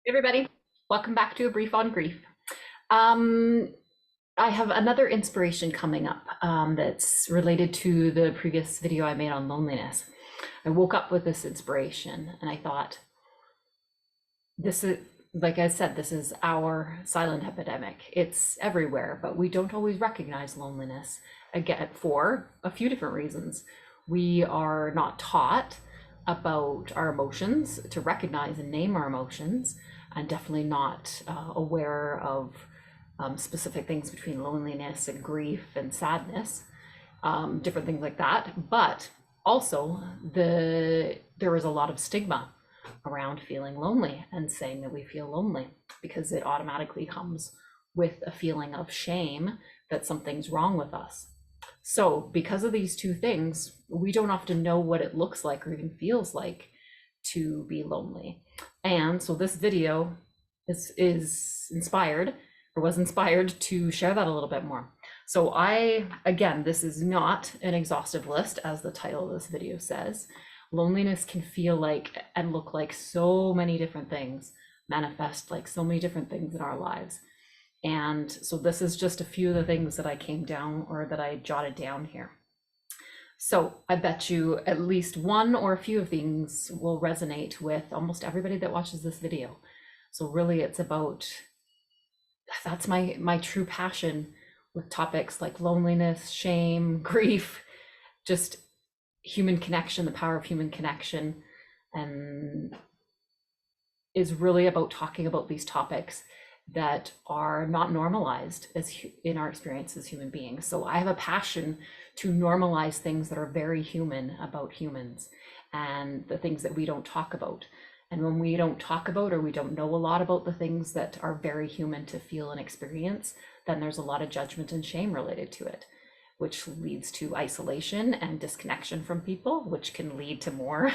Hey everybody, welcome back to A Brief on Grief. Um, I have another inspiration coming up that's related to the previous video I made on loneliness. I woke up with this inspiration and I thought, this is, like I said, this is our silent epidemic. It's everywhere, but we don't always recognize loneliness, again, for a few different reasons. We are not taught about our emotions, to recognize and name our emotions, and definitely not aware of specific things between loneliness and grief and sadness, different things like that. But also, there is a lot of stigma around feeling lonely and saying that we feel lonely because it automatically comes with a feeling of shame that something's wrong with us. So, because of these two things, we don't often know what it looks like or even feels like to be lonely. And so this video is inspired, or was inspired, to share that a little bit more. So again, this is not an exhaustive list, as the title of this video says. Loneliness can feel like and look like so many different things, manifest like so many different things in our lives. And so this is just a few of the things that I came down, or that I jotted down here. So I bet you at least one or a few of these will resonate with almost everybody that watches this video. So really it's about, that's my true passion with topics like loneliness, shame, grief, just human connection, the power of human connection, and is really about talking about these topics that are not normalized as in our experience as human beings. So I have a passion to normalize things that are very human about humans, and the things that we don't talk about. And when we don't talk about, or we don't know a lot about the things that are very human to feel and experience, then there's a lot of judgment and shame related to it, which leads to isolation and disconnection from people, which can lead to more,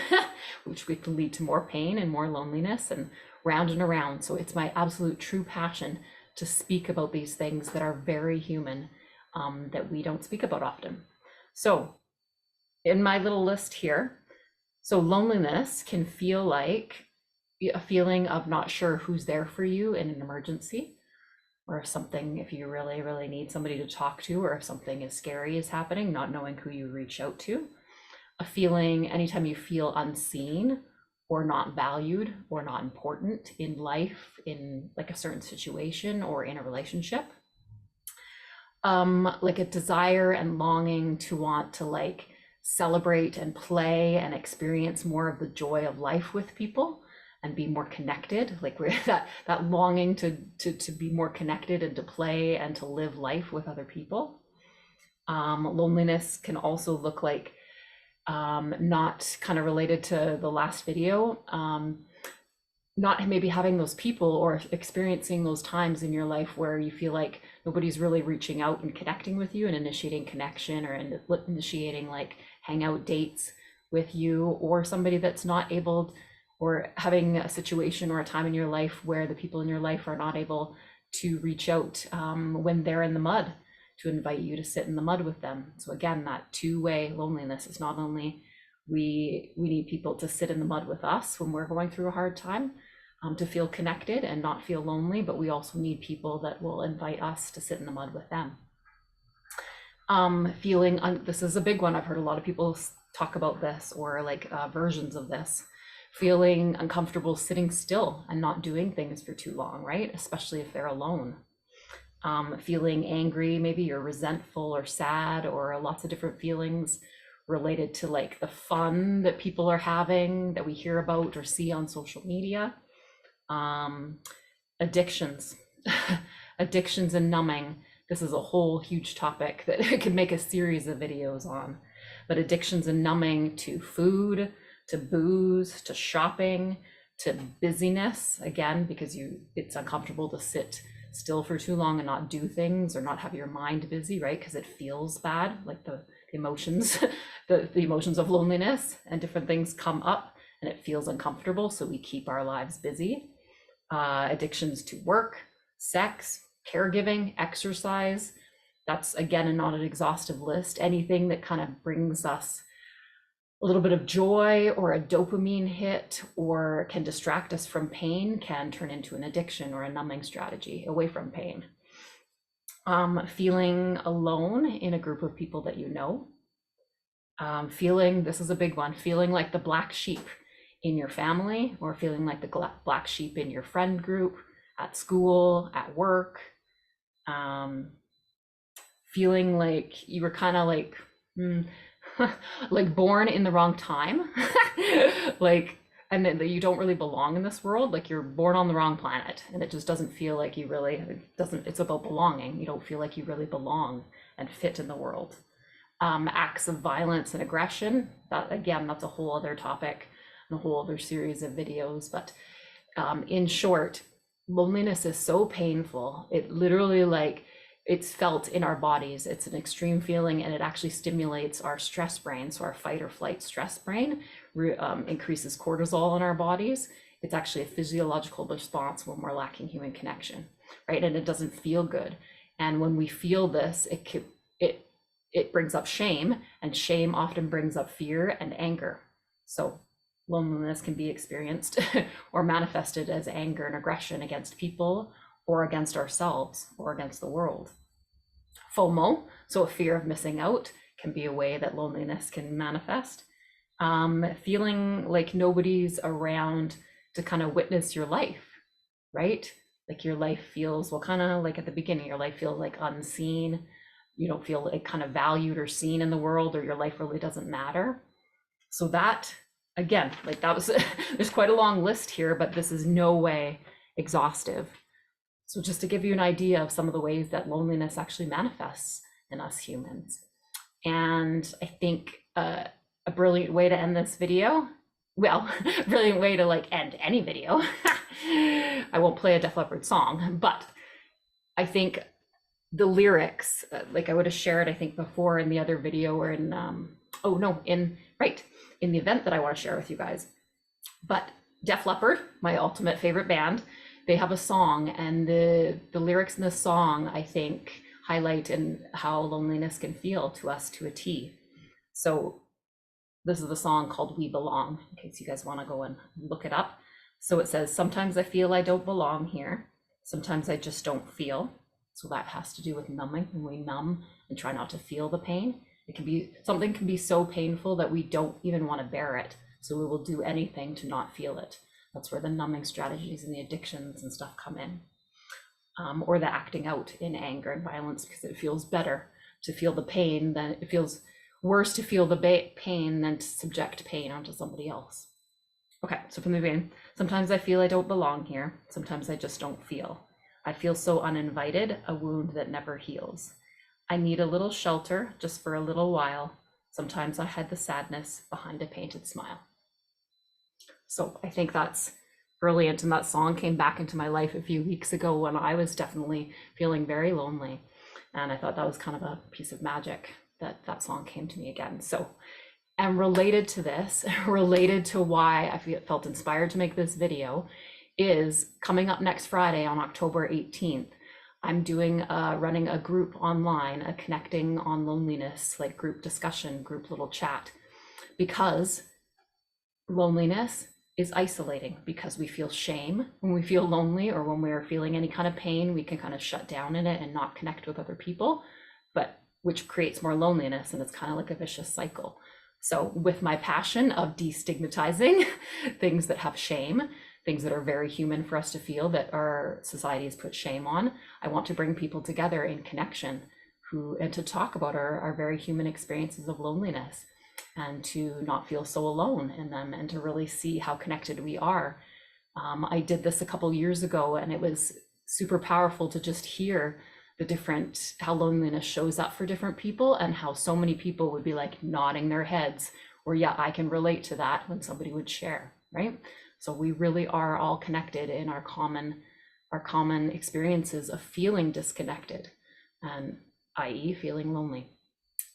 which can lead to more pain and more loneliness, and round and around. So it's my absolute true passion to speak about these things that are very human, that we don't speak about often. So in my little list here, so loneliness can feel like a feeling of not sure who's there for you in an emergency, or if you really, really need somebody to talk to, or if something is scary is happening, not knowing who you reach out to. A feeling anytime you feel unseen or not valued or not important in life, in like a certain situation or in a relationship. Like a desire and longing to want to like celebrate and play and experience more of the joy of life with people and be more connected, like we're that longing to be more connected and to play and to live life with other people. Loneliness can also look like, not kind of related to the last video, not maybe having those people or experiencing those times in your life where you feel like nobody's really reaching out and connecting with you and initiating connection, or initiating like hangout dates with you, or somebody that's not able, or having a situation or a time in your life where the people in your life are not able to reach out when they're in the mud, to invite you to sit in the mud with them. So again, that two-way loneliness is not only we need people to sit in the mud with us when we're going through a hard time, to feel connected and not feel lonely, but we also need people that will invite us to sit in the mud with them. This is a big one. I've heard a lot of people talk about this, or like versions of this. Feeling uncomfortable sitting still and not doing things for too long, right? Especially if they're alone. Feeling angry, maybe you're resentful or sad, or lots of different feelings related to like the fun that people are having that we hear about or see on social media. Addictions, addictions and numbing. This is a whole huge topic that I could make a series of videos on. But addictions and numbing to food, to booze, to shopping, to busyness, again, because it's uncomfortable to sit still for too long and not do things, or not have your mind busy, right? Because it feels bad, like the emotions, the emotions of loneliness and different things come up and it feels uncomfortable. So we keep our lives busy. Addictions to work, sex, caregiving, exercise. That's again not an exhaustive list. Anything that kind of brings us a little bit of joy or a dopamine hit, or can distract us from pain, can turn into an addiction or a numbing strategy away from pain. Feeling alone in a group of people that you know. Feeling, this is a big one, feeling like the black sheep in your family, or feeling like the black sheep in your friend group, at school, at work. Feeling like you were kind of like, like born in the wrong time, like, and that you don't really belong in this world, like you're born on the wrong planet, and it just doesn't feel like you really, it doesn't, it's about belonging. You don't feel like you really belong and fit in the world. Acts of violence and aggression, that again, that's a whole other topic and a whole other series of videos. But in short, loneliness is so painful. It literally, like, it's felt in our bodies. It's an extreme feeling, and it actually stimulates our stress brain. So our fight or flight stress brain increases cortisol in our bodies. It's actually a physiological response when we're lacking human connection, right? And it doesn't feel good. And when we feel this, it brings up shame, and shame often brings up fear and anger. So loneliness can be experienced or manifested as anger and aggression against people, or against ourselves, or against the world. FOMO, so a fear of missing out, can be a way that loneliness can manifest. Feeling like nobody's around to kind of witness your life, right? Like your life feels, well, kind of like at the beginning, your life feels like unseen. You don't feel like kind of valued or seen in the world, or your life really doesn't matter. So that, again, like that was, there's quite a long list here, but this is no way exhaustive. So just to give you an idea of some of the ways that loneliness actually manifests in us humans. And I think a brilliant way to end this video, well, a brilliant way to like end any video. I won't play a Def Leppard song, but I think the lyrics, like I would have shared, I think before in the other video, or in, in the event that I want to share with you guys. But Def Leppard, my ultimate favorite band, they have a song, and the lyrics in this song, I think, highlight in how loneliness can feel to us to a T. So this is the song called We Belong, in case you guys want to go and look it up. So it says, sometimes I feel I don't belong here. Sometimes I just don't feel. So that has to do with numbing. When we numb and try not to feel the pain, it can be, something can be so painful that we don't even want to bear it. So we will do anything to not feel it. That's where the numbing strategies and the addictions and stuff come in. Or the acting out in anger and violence, because it feels better to feel the pain than, it feels worse to feel the pain than to subject pain onto somebody else. Okay, so from the beginning, sometimes I feel I don't belong here. Sometimes I just don't feel. I feel so uninvited, a wound that never heals. I need a little shelter just for a little while. Sometimes I hide the sadness behind a painted smile. So I think that's brilliant. And that song came back into my life a few weeks ago when I was definitely feeling very lonely. And I thought that was kind of a piece of magic that that song came to me again. So, and related to this, related to why I felt inspired to make this video, is coming up next Friday on October 18th. I'm doing running a group online, a connecting on loneliness, like group discussion, group little chat, because loneliness is isolating, because we feel shame when we feel lonely, or when we're feeling any kind of pain, we can kind of shut down in it and not connect with other people, but which creates more loneliness, and it's kind of like a vicious cycle. So with my passion of destigmatizing things that have shame, things that are very human for us to feel, that our society has put shame on, I want to bring people together in connection and to talk about our very human experiences of loneliness, and to not feel so alone in them, and to really see how connected we are. I did this a couple years ago, and it was super powerful to just hear the different, how loneliness shows up for different people, and how so many people would be like nodding their heads, or yeah, I can relate to that, when somebody would share, right? So we really are all connected in our common experiences of feeling disconnected, and i.e. feeling lonely.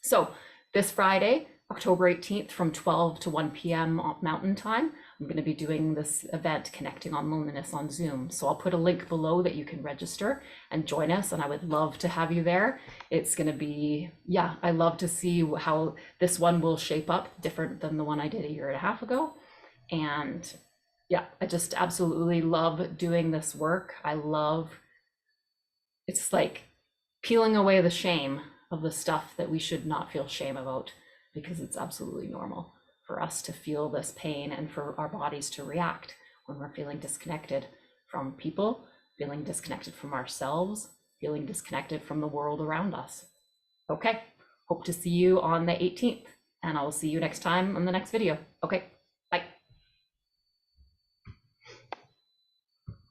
So this Friday, October 18th, from 12 to 1 p.m. Mountain Time, I'm I'm going to be doing this event, Connecting on Loneliness, on Zoom. So I'll put a link below that you can register and join us. And I would love to have you there. It's going to be, yeah, I love to see how this one will shape up, different than the one I did a year and a half ago. And yeah, I just absolutely love doing this work. It's like peeling away the shame of the stuff that we should not feel shame about, because it's absolutely normal for us to feel this pain and for our bodies to react when we're feeling disconnected from people, feeling disconnected from ourselves, feeling disconnected from the world around us. Okay, hope to see you on the 18th, and I will see you next time on the next video. Okay.